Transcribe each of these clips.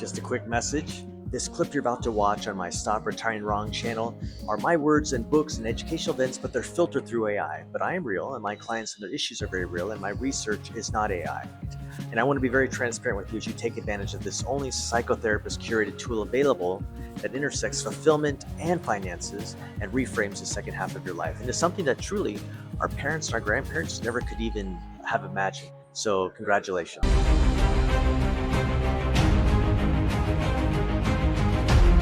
Just a quick message. This clip you're about to watch on my Stop Retiring Wrong channel are my words and books and educational events, but they're filtered through AI. But I am real, and my clients and their issues are very real, and my research is not AI. And I want to be very transparent with you as you take advantage of this only psychotherapist curated tool available that intersects fulfillment and finances and reframes the second half of your life into something that truly our parents and our grandparents never could even have imagined. So congratulations.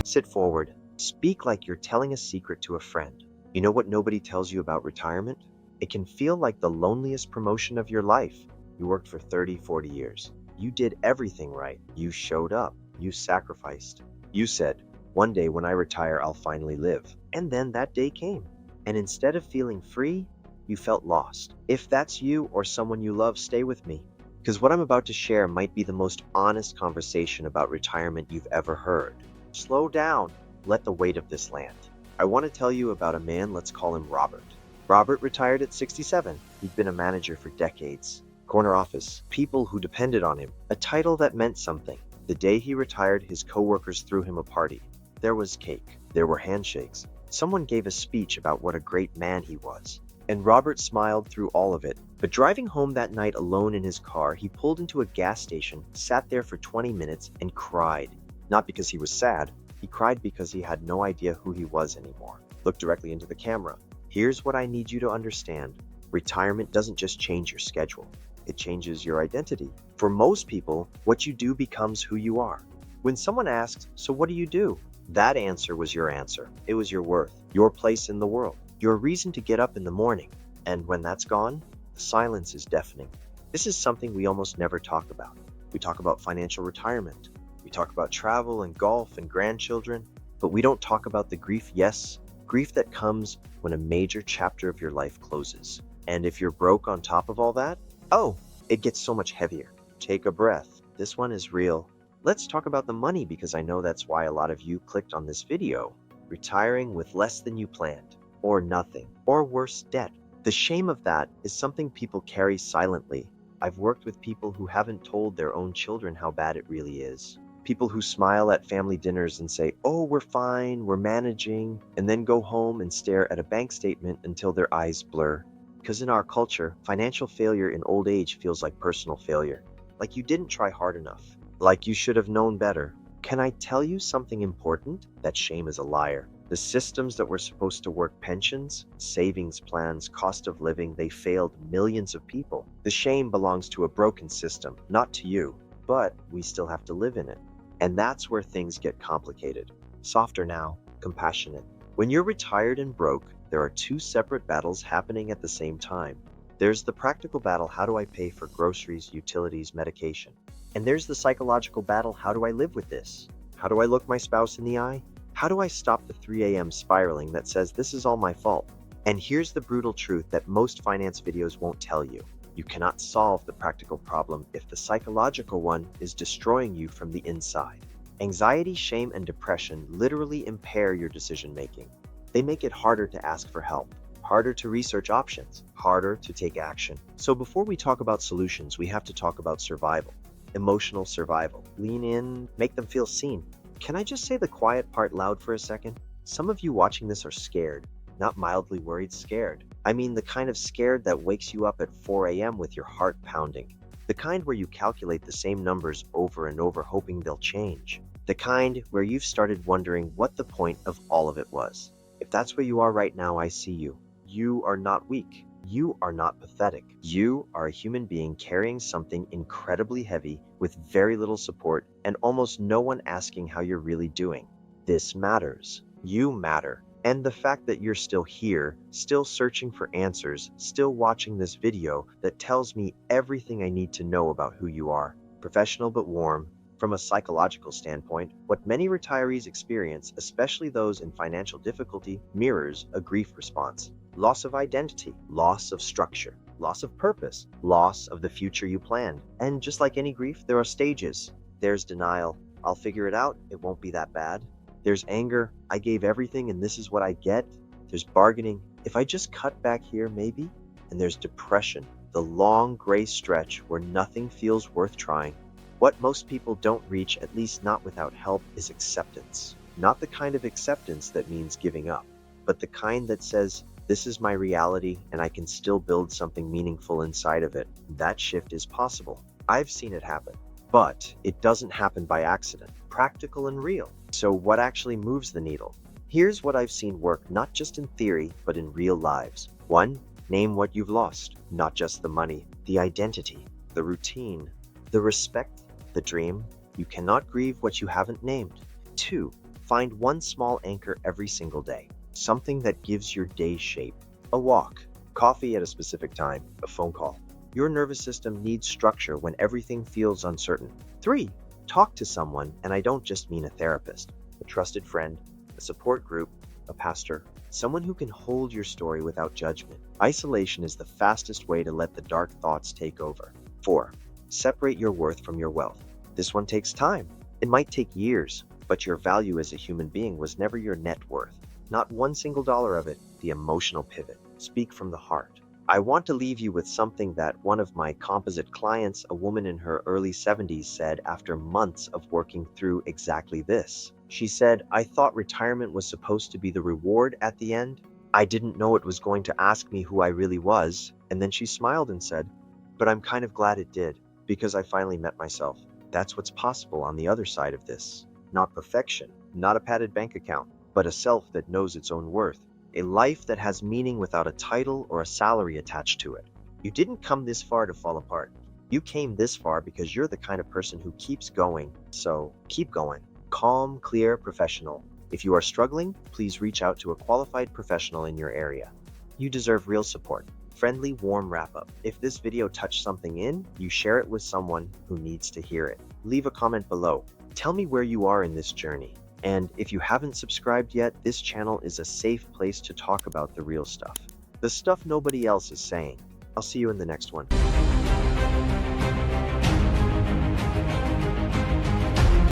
Sit forward. Speak like you're telling a secret to a friend. You know what nobody tells you about retirement? It can feel like the loneliest promotion of your life. You worked for 30, 40 years. You did everything right. You showed up. You sacrificed. You said, one day when I retire, I'll finally live. And then that day came. And instead of feeling free, you felt lost. If that's you or someone you love, stay with me. Because what I'm about to share might be the most honest conversation about retirement you've ever heard. Slow down. Let the weight of this land. I want to tell you about a man, let's call him Robert. Robert retired at 67. He'd been a manager for decades. Corner office, people who depended on him, a title that meant something. The day he retired, his coworkers threw him a party. There was cake. There were handshakes. Someone gave a speech about what a great man he was. And Robert smiled through all of it. But driving home that night alone in his car, he pulled into a gas station, sat there for 20 minutes, and cried. Not because he was sad, he cried because he had no idea who he was anymore. Looked directly into the camera. Here's what I need you to understand. Retirement doesn't just change your schedule. It changes your identity. For most people, what you do becomes who you are. When someone asks, so what do you do? That answer was your answer. It was your worth, your place in the world, your reason to get up in the morning. And when that's gone, the silence is deafening. This is something we almost never talk about. We talk about financial retirement. We talk about travel and golf and grandchildren, but we don't talk about the grief, yes, grief that comes when a major chapter of your life closes. And if you're broke on top of all that, oh, it gets so much heavier. Take a breath. This one is real. Let's talk about the money because I know that's why a lot of you clicked on this video. Retiring with less than you planned, or nothing, or worse, debt. The shame of that is something people carry silently. I've worked with people who haven't told their own children how bad it really is. People who smile at family dinners and say, oh, we're fine, we're managing, and then go home and stare at a bank statement until their eyes blur. Because in our culture, financial failure in old age feels like personal failure. Like you didn't try hard enough. Like you should have known better. Can I tell you something important? That shame is a liar. The systems that were supposed to work pensions, savings plans, cost of living, they failed millions of people. The shame belongs to a broken system, not to you. But we still have to live in it. And that's where things get complicated. Softer now, compassionate. When you're retired and broke, there are two separate battles happening at the same time. There's the practical battle, how do I pay for groceries, utilities, medication? And there's the psychological battle, how do I live with this? How do I look my spouse in the eye? How do I stop the 3 a.m. spiraling that says this is all my fault? And here's the brutal truth that most finance videos won't tell you. You cannot solve the practical problem if the psychological one is destroying you from the inside. Anxiety, shame, and depression literally impair your decision making. They make it harder to ask for help, harder to research options, harder to take action. So before we talk about solutions, we have to talk about survival, emotional survival. Lean in, make them feel seen. Can I just say the quiet part loud for a second? Some of you watching this are scared. Not mildly worried, scared. I mean the kind of scared that wakes you up at 4 a.m. with your heart pounding. The kind where you calculate the same numbers over and over hoping they'll change. The kind where you've started wondering what the point of all of it was. If that's where you are right now, I see you. You are not weak. You are not pathetic. You are a human being carrying something incredibly heavy with very little support and almost no one asking how you're really doing. This matters. You matter. And the fact that you're still here, still searching for answers, still watching this video, that tells me everything I need to know about who you are. Professional but warm. From a psychological standpoint, what many retirees experience, especially those in financial difficulty, mirrors a grief response. Loss of identity, loss of structure, loss of purpose, loss of the future you planned. And just like any grief, there are stages. There's denial. I'll figure it out. It won't be that bad. There's anger, I gave everything and this is what I get. There's bargaining, if I just cut back here maybe. And there's depression, the long gray stretch where nothing feels worth trying. What most people don't reach, at least not without help, is acceptance. Not the kind of acceptance that means giving up, but the kind that says, this is my reality and I can still build something meaningful inside of it. That shift is possible. I've seen it happen, but it doesn't happen by accident. Practical and real. So what actually moves the needle? Here's what I've seen work, not just in theory, but in real lives. 1. Name what you've lost. Not just the money, the identity, the routine, the respect, the dream. You cannot grieve what you haven't named. 2. Find one small anchor every single day. Something that gives your day shape. A walk, coffee at a specific time, a phone call. Your nervous system needs structure when everything feels uncertain. 3. Talk to someone, and I don't just mean a therapist. A trusted friend, a support group, a pastor, someone who can hold your story without judgment. Isolation is the fastest way to let the dark thoughts take over. 4. Separate your worth from your wealth. This one takes time. It might take years, but your value as a human being was never your net worth. Not one single dollar of it. The emotional pivot. Speak from the heart. I want to leave you with something that one of my composite clients, a woman in her early 70s, said after months of working through exactly this. She said, I thought retirement was supposed to be the reward at the end. I didn't know it was going to ask me who I really was. And then she smiled and said, but I'm kind of glad it did, because I finally met myself. That's what's possible on the other side of this. Not perfection, not a padded bank account, but a self that knows its own worth. A life that has meaning without a title or a salary attached to it. You didn't come this far to fall apart. You came this far because you're the kind of person who keeps going. So keep going. Calm, clear, professional. If you are struggling, please reach out to a qualified professional in your area. You deserve real support. Friendly, warm wrap-up. If this video touched something in, you share it with someone who needs to hear it. Leave a comment below. Tell me where you are in this journey. And if you haven't subscribed yet, this channel is a safe place to talk about the real stuff. The stuff nobody else is saying. I'll see you in the next one.